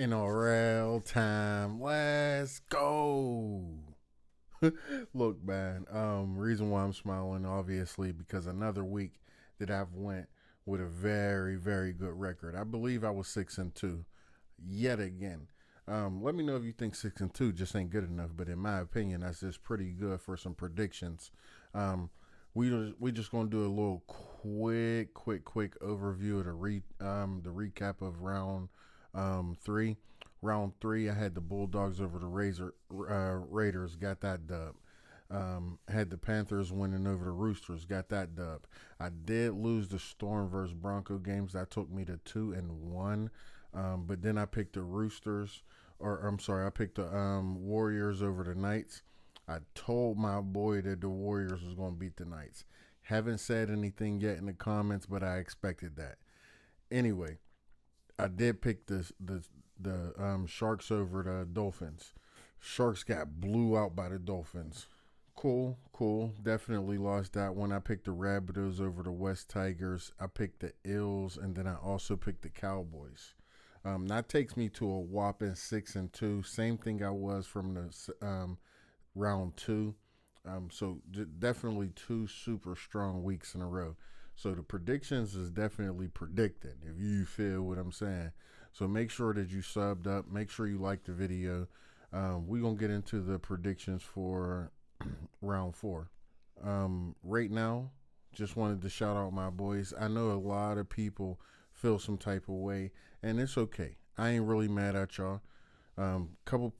NRL time. Let's go. Look, man. Reason why I'm smiling, obviously, because another week that I've went with a very, very good record. I believe I was 6-2, yet again. Let me know if you think 6-2 just ain't good enough. But in my opinion, that's just pretty good for some predictions. Um, we just gonna do a little quick overview of the recap of round 3. Round 3, I had the Bulldogs over the Raiders, got that dub. Had the Panthers winning over the Roosters, got that dub. I did lose the Storm versus Bronco games. That took me to 2-1. But then I picked the Roosters, or I'm sorry, I picked the Warriors over the Knights. I told my boy that the Warriors was going to beat the Knights. Haven't said anything yet in the comments, but I expected that. Anyway, I did pick the Sharks over the Dolphins. Sharks got blew out by the Dolphins. Cool. Definitely lost that one. I picked the Rabbitohs over the West Tigers. I picked the Ills, and then I also picked the Cowboys. That takes me to a whopping 6-2. Same thing I was from the round 2. Definitely two super strong weeks in a row. So the predictions is definitely predicting, if you feel what I'm saying. So make sure that you subbed up. Make sure you like the video. We're going to get into the predictions for round 4. Right now, just wanted to shout out my boys. I know a lot of people feel some type of way, and it's okay. I ain't really mad at y'all. Couple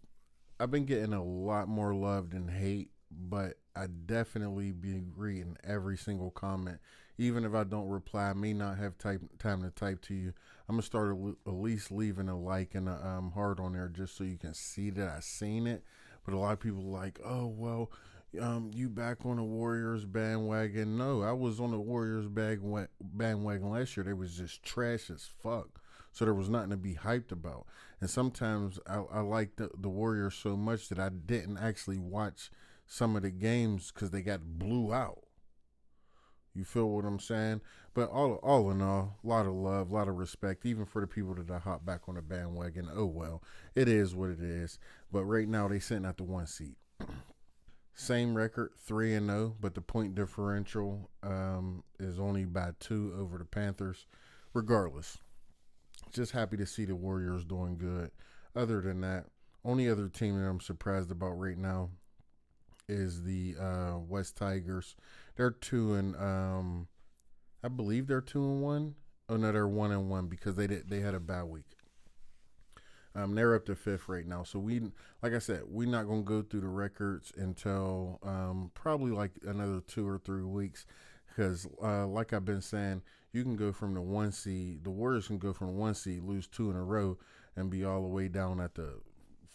I've been getting a lot more love than hate, but I definitely be reading every single comment. Even if I don't reply, I may not have time to type to you. I'm gonna start at least leaving a like and a heart on there just so you can see that I seen it. But a lot of people are like, oh well, you back on the Warriors bandwagon? No, I was on the Warriors bandwagon last year. They was just trash as fuck. So there was nothing to be hyped about. And sometimes I like the Warriors so much that I didn't actually watch some of the games because they got blew out. You feel what I'm saying? But all in all, a lot of love, a lot of respect, even for the people that I hop back on the bandwagon. Oh well, it is what it is. But right now they sitting at the 1 seed. Same record, 3-0, but the point differential is only by 2 over the Panthers. Regardless, just happy to see the Warriors doing good. Other than that, only other team that I'm surprised about right now is the West Tigers. They're two and I believe they're 2-1. Oh no, they're 1-1 because they had a bye week. They're up to 5th right now. So like I said, we're not gonna go through the records until probably like another 2 or 3 weeks. Because like I've been saying, you can go from the 1 seed. The Warriors can go from the 1 seed, lose 2 in a row, and be all the way down at the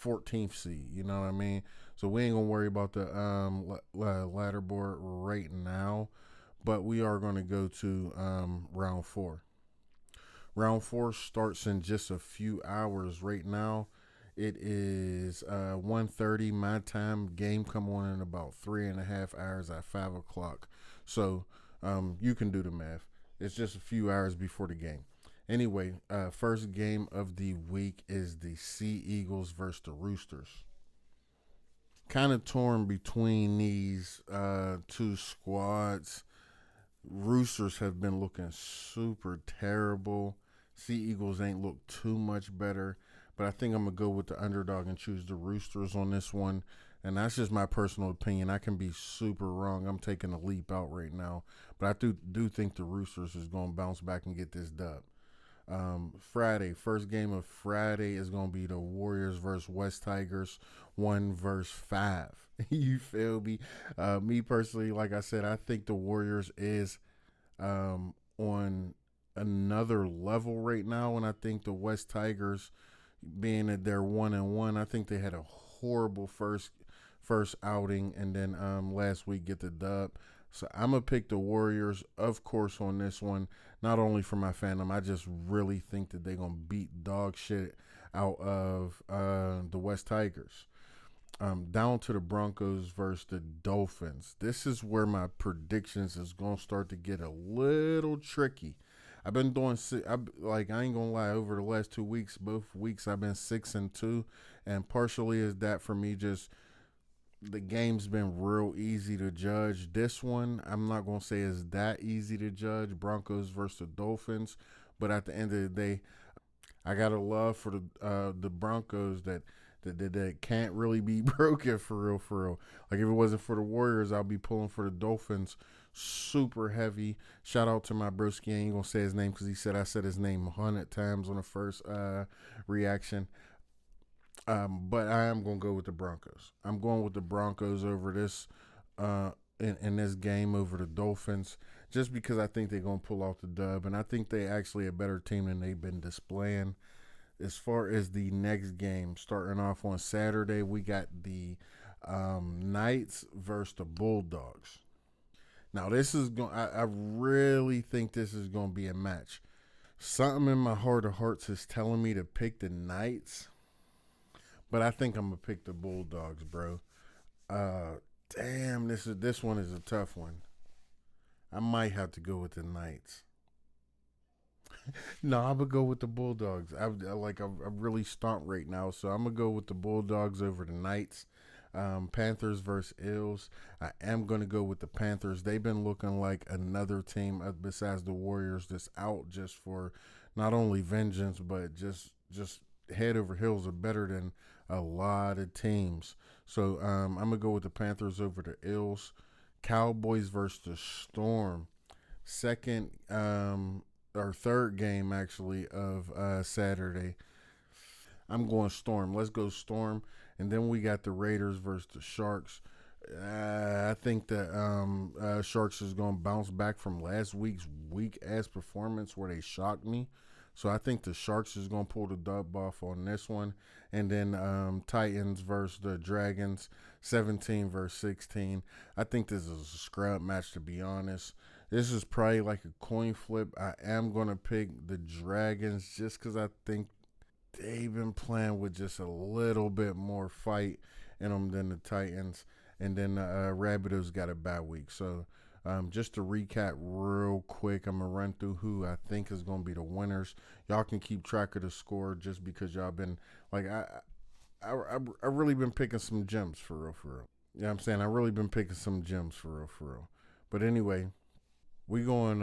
14th seed. You know what I mean? So we ain't gonna worry about the ladder board right now, but we are gonna go to round 4. Round 4 starts in just a few hours. Right now, it is 1:30 my time. Game come on in about 3.5 hours at 5 o'clock. So you can do the math. It's just a few hours before the game. Anyway, first game of the week is the Sea Eagles versus the Roosters. Kind of torn between these two squads. Roosters have been looking super terrible. Sea Eagles ain't looked too much better, but I think I'm gonna go with the underdog and choose the Roosters on this one. And that's just my personal opinion. I can be super wrong. I'm taking a leap out right now, but I do think the Roosters is gonna bounce back and get this dub. Friday, first game of Friday is going to be the Warriors versus West Tigers, 1 versus 5. You feel me? Me personally, like I said, I think the Warriors is on another level right now, and I think the West Tigers, being that they're 1-1, I think they had a horrible first outing, and then last week get the dub. So I'm gonna pick the Warriors, of course, on this one. Not only for my fandom, I just really think that they're gonna beat dog shit out of the West Tigers. Down to the Broncos versus the Dolphins. This is where my predictions is gonna start to get a little tricky. I've been doing like I ain't gonna lie. Over the last 2 weeks, both weeks I've been 6-2, and partially is that for me just the game's been real easy to judge. This one, I'm not gonna say is that easy to judge. Broncos versus the Dolphins, but at the end of the day, I got a love for the Broncos that can't really be broken for real, for real. Like if it wasn't for the Warriors, I'll be pulling for the Dolphins super heavy. Shout out to my broski. I ain't gonna say his name because he said I said his name 100 times on the first reaction. But I am gonna go with the Broncos. I'm going with the Broncos over this in this game over the Dolphins, just because I think they're gonna pull off the dub, and I think they actually a better team than they've been displaying. As far as the next game, starting off on Saturday, we got the Knights versus the Bulldogs. Now this is going. I really think this is going to be a match. Something in my heart of hearts is telling me to pick the Knights, but I think I'm gonna pick the Bulldogs, bro. Damn, this one is a tough one. I might have to go with the Knights. No, I'm gonna go with the Bulldogs. I'm really stumped right now, so I'm gonna go with the Bulldogs over the Knights. Panthers versus Eels. I am gonna go with the Panthers. They've been looking like another team besides the Warriors that's out just for not only vengeance but just head over heels are better than a lot of teams. So I'm gonna go with the Panthers over the Eels. Cowboys versus the Storm. Second or third game actually of Saturday. I'm going Storm. Let's go Storm. And then we got the Raiders versus the Sharks. I think that Sharks is going to bounce back from last week's weak ass performance where they shocked me. So I think the Sharks is going to pull the dub off on this one. And then Titans versus the Dragons, 17 versus 16. I think this is a scrub match, to be honest. This is probably like a coin flip. I am going to pick the Dragons just because I think they've been playing with just a little bit more fight in them than the Titans. And then Rabbitohs got a bye week. So just to recap real quick, I'm going to run through who I think is going to be the winners. Y'all can keep track of the score just because y'all been, like, I really been picking some gems for real, for real. You know what I'm saying? I really been picking some gems for real, for real. But anyway, we going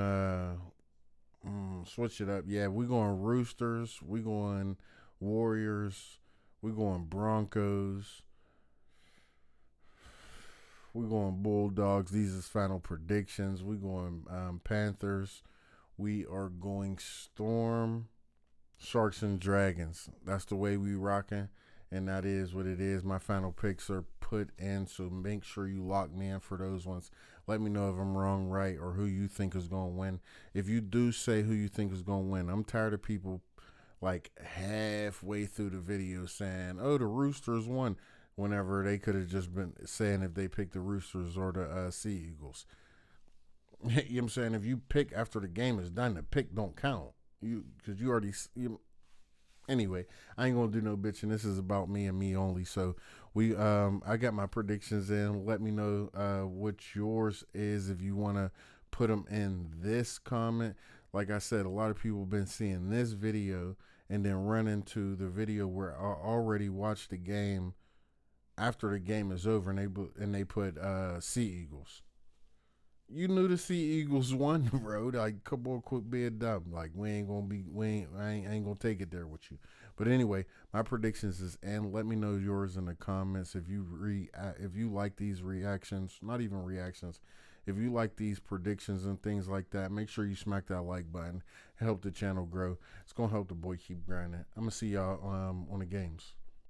switch it up. Yeah, we going Roosters. We going Warriors. We going Broncos. We going Bulldogs. These is final predictions. We going Panthers. We are going Storm, Sharks, and Dragons. That's the way we rocking, and that is what it is. My final picks are put in, so make sure you lock me in for those ones. Let me know if I'm wrong, right, or who you think is going to win. If you do say who you think is going to win, I'm tired of people like halfway through the video saying, oh, the Roosters won, whenever they could have just been saying if they picked the Roosters or the Sea Eagles. You know what I'm saying? If you pick after the game is done, the pick don't count. Because you already anyway, I ain't gonna do no bitching. This is about me and me only. So I got my predictions in. Let me know what yours is if you wanna put them in this comment. Like I said, a lot of people have been seeing this video and then run into the video where I already watched the game after the game is over, and they put Sea Eagles. You knew the Sea Eagles won, bro. Like, come on, quit being dumb. Like, I ain't gonna take it there with you. But anyway, my predictions is in. Let me know yours in the comments if you like these reactions, not even reactions. If you like these predictions and things like that, make sure you smack that like button. Help the channel grow. It's gonna help the boy keep grinding. I'm gonna see y'all on the games.